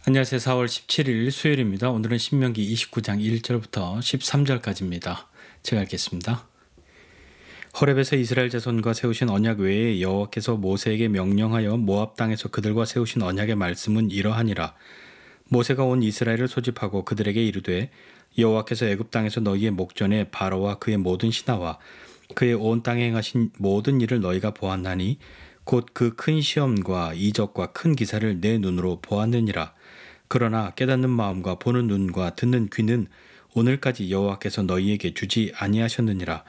안녕하세요. 4월 17일 수요일입니다. 오늘은 신명기 29장 1절부터 13절까지입니다. 제가 읽겠습니다. 호렙에서 이스라엘 자손과 세우신 언약 외에 여호와께서 모세에게 명령하여 모압 땅에서 그들과 세우신 언약의 말씀은 이러하니라. 모세가 온 이스라엘을 소집하고 그들에게 이르되 여호와께서 애굽 땅에서 너희의 목전에 바로와 그의 모든 신하와 그의 온 땅에 행하신 모든 일을 너희가 보았나니 곧 그 큰 시험과 이적과 큰 기사를 내 눈으로 보았느니라. 그러나 깨닫는 마음과 보는 눈과 듣는 귀는 오늘까지 여호와께서 너희에게 주지 아니하셨느니라.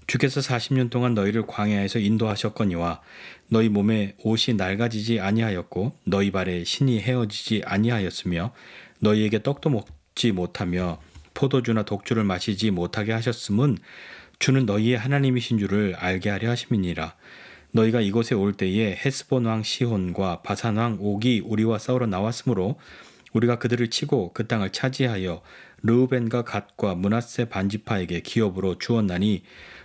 주께서 40년 동안 너희를 광야에서 인도하셨거니와 너희 몸에 옷이 낡아지지 아니하였고 너희 발에 신이 헤어지지 아니하였으며 너희에게 떡도 먹지 못하며 포도주나 독주를 마시지 못하게 하셨음은 주는 너희의 하나님이신 줄을 알게 하려 하심이니라. 너희가 이곳에 올 때에 헤스본 왕 시혼과 바산 왕 옥이 우리와 싸우러 나왔으므로 우리가 그들을 치고 그 땅을 차지하여 르우벤과 갓과 므낫세 반지파에게 기업으로 주었나니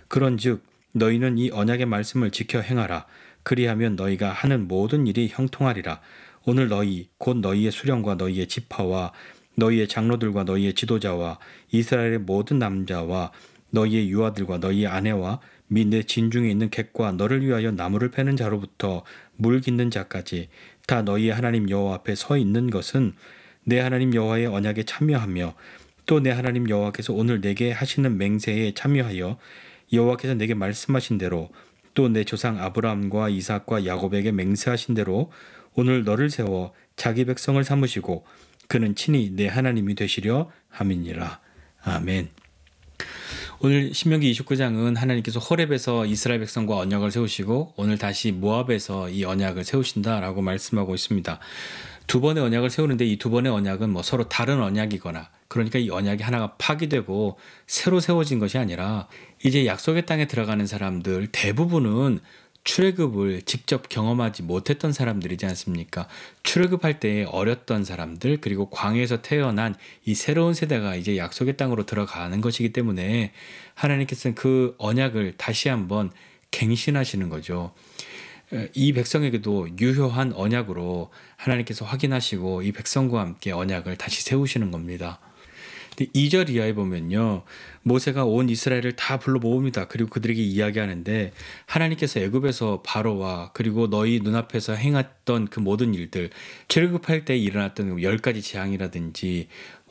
그런즉 너희는 이 언약의 말씀을 지켜 행하라. 그리하면 너희가 하는 모든 일이 형통하리라. 오늘 너희 곧 너희의 수령과 너희의 지파와 너희의 장로들과 너희의 지도자와 이스라엘의 모든 남자와 너희의 유아들과 너희의 아내와 및 내 진중에 있는 객과 너를 위하여 나무를 패는 자로부터 물 깃는 자까지 다 너희의 하나님 여호와 앞에 서 있는 것은 내 하나님 여호와의 언약에 참여하며 또 내 하나님 여호와께서 오늘 내게 하시는 맹세에 참여하여 여호와께서 내게 말씀하신 대로 또 내 조상 아브라함과 이삭과 야곱에게 맹세하신 대로 오늘 너를 세워 자기 백성을 삼으시고 그는 친히 내 하나님이 되시려 함이니라. 아멘. 오늘 신명기 29장은 하나님께서 호렙에서 이스라엘 백성과 언약을 세우시고 오늘 다시 모압에서 이 언약을 세우신다라고 말씀하고 있습니다. 두 번의 언약을 세우는데 이 두 번의 언약은 서로 다른 언약이거나 그러니까 이 언약이 하나가 파기되고 새로 세워진 것이 아니라 이제 약속의 땅에 들어가는 사람들 대부분은 출애굽을 직접 경험하지 못했던 사람들이지 않습니까? 출애굽할 때 어렸던 사람들 그리고 광야에서 태어난 이 새로운 세대가 이제 약속의 땅으로 들어가는 것이기 때문에 하나님께서는 그 언약을 다시 한번 갱신하시는 거죠. 이 백성에게도 유효한 언약으로 하나님께서 확인하시고 이 백성과 함께 언약을 다시 세우시는 겁니다. 2절 이하에 보면요. 모세가 온 이스라엘을 다 불러 모읍니다. 그리고 그들에게 이야기하는데 하나님께서 애굽에서 바로와 그리고 너희 눈앞에서 행했던 그 모든 일들 출애굽할 때 일어났던 10가지 재앙이라든지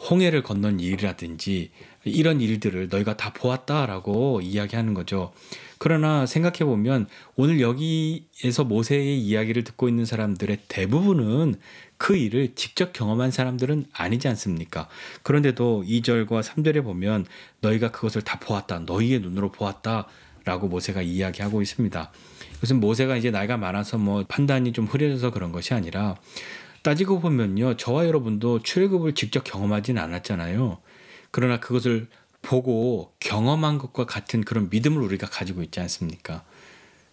홍해를 건넌 일이라든지 이런 일들을 너희가 다 보았다라고 이야기하는 거죠. 그러나 생각해보면 오늘 여기에서 모세의 이야기를 듣고 있는 사람들의 대부분은 그 일을 직접 경험한 사람들은 아니지 않습니까? 그런데도 2절과 3절에 보면 너희가 그것을 다 보았다. 너희의 눈으로 보았다. 라고 모세가 이야기하고 있습니다. 그것은 모세가 이제 나이가 많아서 판단이 좀 흐려져서 그런 것이 아니라 따지고 보면요. 저와 여러분도 출애굽을 직접 경험하진 않았잖아요. 그러나 그것을 보고 경험한 것과 같은 그런 믿음을 우리가 가지고 있지 않습니까?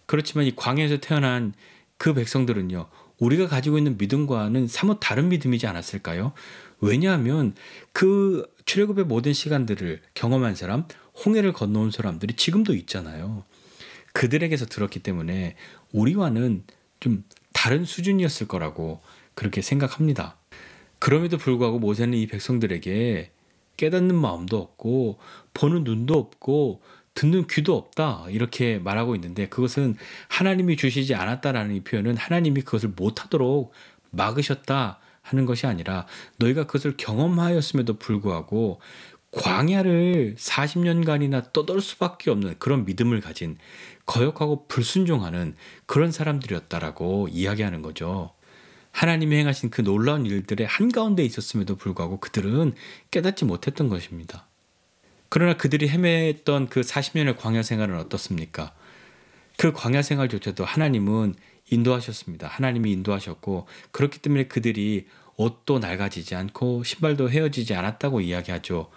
그렇지만 이 광야에서 태어난 그 백성들은요. 우리가 가지고 있는 믿음과는 사뭇 다른 믿음이지 않았을까요? 왜냐하면 그 출애굽의 모든 시간들을 경험한 사람, 홍해를 건너온 사람들이 지금도 있잖아요. 그들에게서 들었기 때문에 우리와는 좀 다른 수준이었을 거라고 그렇게 생각합니다. 그럼에도 불구하고 모세는 이 백성들에게 깨닫는 마음도 없고 보는 눈도 없고 듣는 귀도 없다 이렇게 말하고 있는데 그것은 하나님이 주시지 않았다라는 이 표현은 하나님이 그것을 못하도록 막으셨다 하는 것이 아니라 너희가 그것을 경험하였음에도 불구하고 광야를 40년간이나 떠돌 수밖에 없는 그런 믿음을 가진 거역하고 불순종하는 그런 사람들이었다라고 이야기하는 거죠. 하나님이 행하신 그 놀라운 일들의 한가운데 있었음에도 불구하고 그들은 깨닫지 못했던 것입니다. 그러나 그들이 헤맸던 그 40년의 광야 생활은 어떻습니까? 그 광야 생활조차도 하나님은 인도하셨습니다. 하나님이 인도하셨고 그렇기 때문에 그들이 옷도 낡아지지 않고 신발도 헤어지지 않았다고 이야기하죠.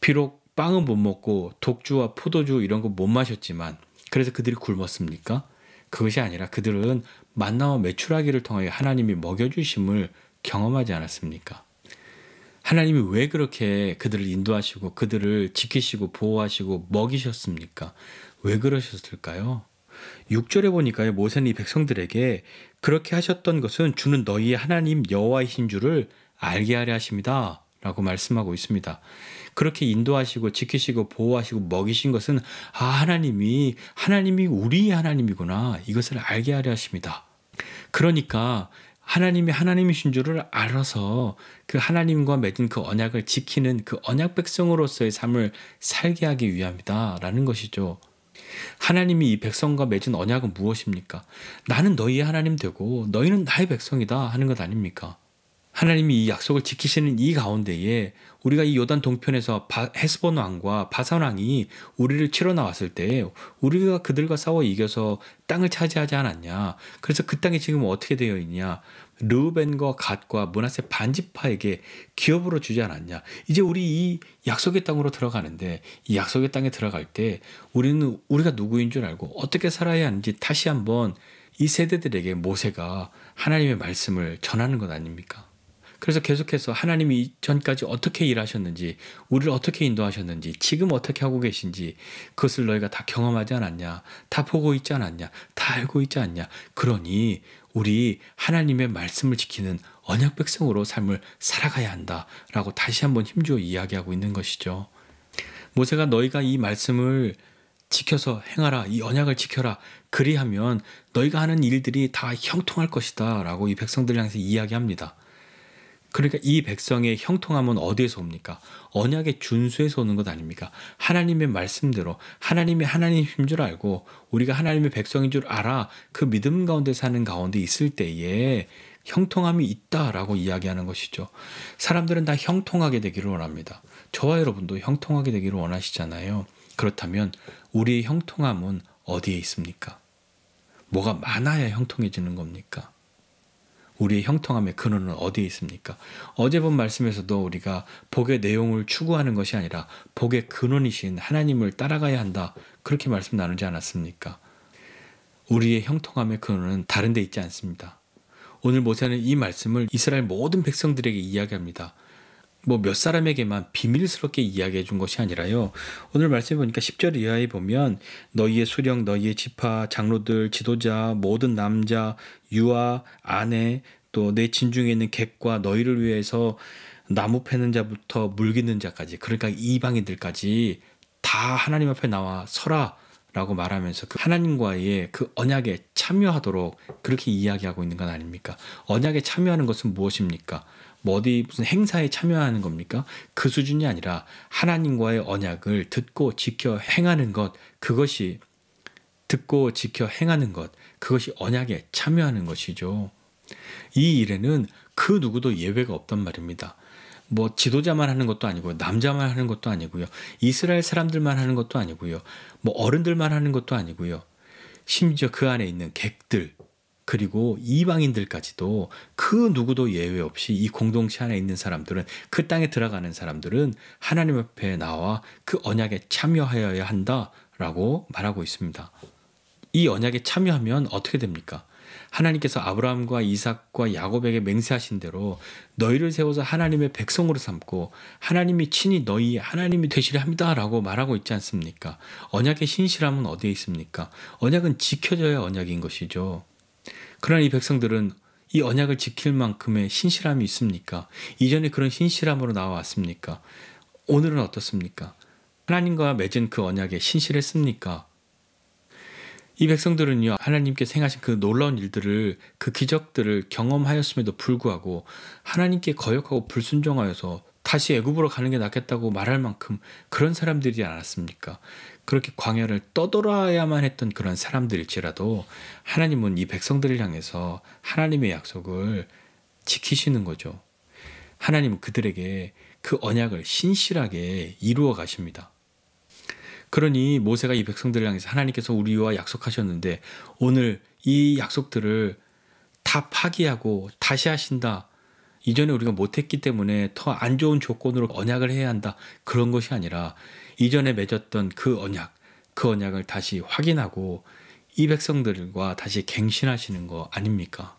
비록 빵은 못 먹고 독주와 포도주 이런 거 못 마셨지만 그래서 그들이 굶었습니까? 그것이 아니라 그들은 만나와 메추라기를 통하여 하나님이 먹여주심을 경험하지 않았습니까? 하나님이 왜 그렇게 그들을 인도하시고 그들을 지키시고 보호하시고 먹이셨습니까? 왜 그러셨을까요? 6절에 보니까요. 모세는 이 백성들에게 그렇게 하셨던 것은 주는 너희의 하나님 여호와이신 줄을 알게 하려 하십니다. 라고 말씀하고 있습니다. 그렇게 인도하시고 지키시고 보호하시고 먹이신 것은 하나님이 우리의 하나님이구나. 이것을 알게 하려 하십니다. 그러니까 하나님이 하나님이신 줄을 알아서 그 하나님과 맺은 그 언약을 지키는 그 언약 백성으로서의 삶을 살게 하기 위함이다라는 것이죠. 하나님이 이 백성과 맺은 언약은 무엇입니까? 나는 너희의 하나님 되고 너희는 나의 백성이다 하는 것 아닙니까? 하나님이 이 약속을 지키시는 이 가운데에 우리가 이 요단 동편에서 헤스본 왕과 바산 왕이 우리를 치러 나왔을 때 우리가 그들과 싸워 이겨서 땅을 차지하지 않았냐. 그래서 그 땅이 지금 어떻게 되어 있냐. 르우벤과 갓과 므낫세 반지파에게 기업으로 주지 않았냐. 이제 우리 이 약속의 땅으로 들어가는데 이 약속의 땅에 들어갈 때 우리가 누구인 줄 알고 어떻게 살아야 하는지 다시 한번 이 세대들에게 모세가 하나님의 말씀을 전하는 것 아닙니까? 그래서 계속해서 하나님이 이전까지 어떻게 일하셨는지, 우리를 어떻게 인도하셨는지, 지금 어떻게 하고 계신지 그것을 너희가 다 경험하지 않았냐, 다 보고 있지 않았냐, 다 알고 있지 않냐. 그러니 우리 하나님의 말씀을 지키는 언약 백성으로 삶을 살아가야 한다라고 다시 한번 힘주어 이야기하고 있는 것이죠. 모세가 너희가 이 말씀을 지켜서 행하라, 이 언약을 지켜라, 그리하면 너희가 하는 일들이 다 형통할 것이다 라고 이 백성들 향해서 이야기합니다. 그러니까 이 백성의 형통함은 어디에서 옵니까? 언약의 준수에서 오는 것 아닙니까? 하나님의 말씀대로 하나님이 하나님인 줄 알고 우리가 하나님의 백성인 줄 알아 그 믿음 가운데 사는 가운데 있을 때에 형통함이 있다라고 이야기하는 것이죠. 사람들은 다 형통하게 되기를 원합니다. 저와 여러분도 형통하게 되기를 원하시잖아요. 그렇다면 우리의 형통함은 어디에 있습니까? 뭐가 많아야 형통해지는 겁니까? 우리의 형통함의 근원은 어디에 있습니까? 어제 본 말씀에서도 우리가 복의 내용을 추구하는 것이 아니라 복의 근원이신 하나님을 따라가야 한다. 그렇게 말씀 나누지 않았습니까? 우리의 형통함의 근원은 다른 데 있지 않습니다. 오늘 모세는 이 말씀을 이스라엘 모든 백성들에게 이야기합니다. 몇 사람에게만 비밀스럽게 이야기해 준 것이 아니라요. 오늘 말씀해 보니까 10절 이하에 보면 너희의 수령, 너희의 지파, 장로들, 지도자, 모든 남자, 유아, 아내, 또 내 진중에 있는 객과 너희를 위해서 나무 패는 자부터 물 깃는 자까지, 그러니까 이방인들까지 다 하나님 앞에 나와 서라 라고 말하면서 그 하나님과의 그 언약에 참여하도록 그렇게 이야기하고 있는 건 아닙니까? 언약에 참여하는 것은 무엇입니까? 어디 무슨 행사에 참여하는 겁니까? 그 수준이 아니라 하나님과의 언약을 듣고 지켜 행하는 것, 그것이 듣고 지켜 행하는 것, 그것이 언약에 참여하는 것이죠. 이 일에는 그 누구도 예외가 없단 말입니다. 지도자만 하는 것도 아니고요. 남자만 하는 것도 아니고요. 이스라엘 사람들만 하는 것도 아니고요. 어른들만 하는 것도 아니고요. 심지어 그 안에 있는 객들, 그리고 이방인들까지도 그 누구도 예외 없이 이 공동체 안에 있는 사람들은, 그 땅에 들어가는 사람들은 하나님 앞에 나와 그 언약에 참여하여야 한다라고 말하고 있습니다. 이 언약에 참여하면 어떻게 됩니까? 하나님께서 아브라함과 이삭과 야곱에게 맹세하신 대로 너희를 세워서 하나님의 백성으로 삼고 하나님이 친히 너희의 하나님이 되시려 합니다라고 말하고 있지 않습니까? 언약의 신실함은 어디에 있습니까? 언약은 지켜져야 언약인 것이죠. 그러나 이 백성들은 이 언약을 지킬 만큼의 신실함이 있습니까? 이전에 그런 신실함으로 나와왔습니까? 오늘은 어떻습니까? 하나님과 맺은 그 언약에 신실했습니까? 이 백성들은요, 하나님께서 행하신 그 놀라운 일들을, 그 기적들을 경험하였음에도 불구하고 하나님께 거역하고 불순종하여서 다시 애굽으로 가는 게 낫겠다고 말할 만큼 그런 사람들이지 않았습니까? 그렇게 광야를 떠돌아야만 했던 그런 사람들일지라도 하나님은 이 백성들을 향해서 하나님의 약속을 지키시는 거죠. 하나님은 그들에게 그 언약을 신실하게 이루어 가십니다. 그러니 모세가 이 백성들을 향해서 하나님께서 우리와 약속하셨는데 오늘 이 약속들을 다 파기하고 다시 하신다. 이전에 우리가 못했기 때문에 더 안 좋은 조건으로 언약을 해야 한다. 그런 것이 아니라 이전에 맺었던 그 언약을 다시 확인하고 이 백성들과 다시 갱신하시는 거 아닙니까?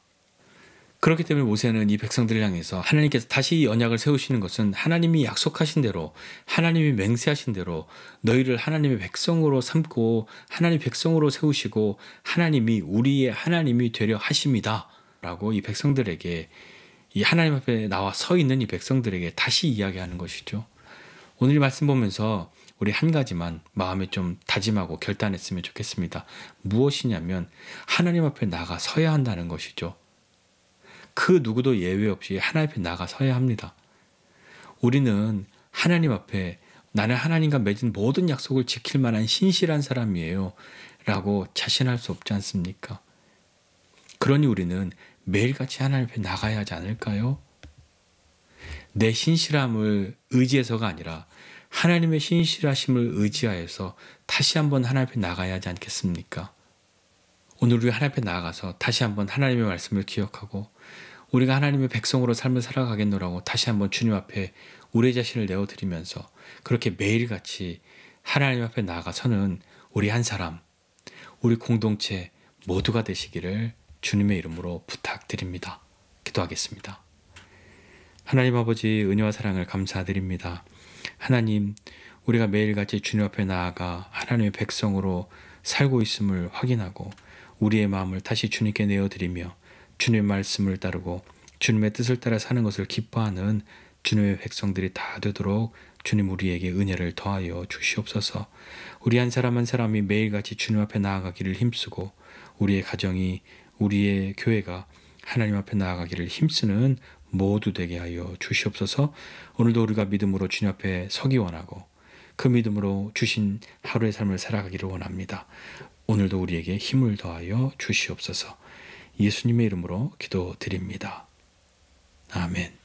그렇기 때문에 모세는 이 백성들을 향해서 하나님께서 다시 이 언약을 세우시는 것은 하나님이 약속하신 대로, 하나님이 맹세하신 대로 너희를 하나님의 백성으로 삼고 하나님의 백성으로 세우시고 하나님이 우리의 하나님이 되려 하십니다 라고 이 백성들에게 이 하나님 앞에 나와 서 있는 이 백성들에게 다시 이야기하는 것이죠. 오늘 이 말씀 보면서 우리 한 가지만 마음에 좀 다짐하고 결단했으면 좋겠습니다. 무엇이냐면 하나님 앞에 나가 서야 한다는 것이죠. 그 누구도 예외 없이 하나님 앞에 나가 서야 합니다. 우리는 하나님 앞에 나는 하나님과 맺은 모든 약속을 지킬 만한 신실한 사람이에요 라고 자신할 수 없지 않습니까? 그러니 우리는 매일같이 하나님 앞에 나가야 하지 않을까요? 내 신실함을 의지해서가 아니라 하나님의 신실하심을 의지하여서 다시 한번 하나님 앞에 나가야 하지 않겠습니까? 오늘 우리 하나님 앞에 나아가서 다시 한번 하나님의 말씀을 기억하고 우리가 하나님의 백성으로 삶을 살아가겠노라고 다시 한번 주님 앞에 우리 자신을 내어드리면서 그렇게 매일같이 하나님 앞에 나아가서는 우리 한 사람, 우리 공동체 모두가 되시기를 주님의 이름으로 부탁드립니다. 기도하겠습니다. 하나님 아버지 은혜와 사랑을 감사드립니다. 하나님, 우리가 매일같이 주님 앞에 나아가 하나님의 백성으로 살고 있음을 확인하고 우리의 마음을 다시 주님께 내어드리며 주님의 말씀을 따르고 주님의 뜻을 따라 사는 것을 기뻐하는 주님의 백성들이 다 되도록 주님 우리에게 은혜를 더하여 주시옵소서. 우리 한 사람 한 사람이 매일같이 주님 앞에 나아가기를 힘쓰고 우리의 가정이 우리의 교회가 하나님 앞에 나아가기를 힘쓰는 모두 되게 하여 주시옵소서. 오늘도 우리가 믿음으로 주님 앞에 서기 원하고 그 믿음으로 주신 하루의 삶을 살아가기를 원합니다. 오늘도 우리에게 힘을 더하여 주시옵소서. 예수님의 이름으로 기도드립니다. 아멘.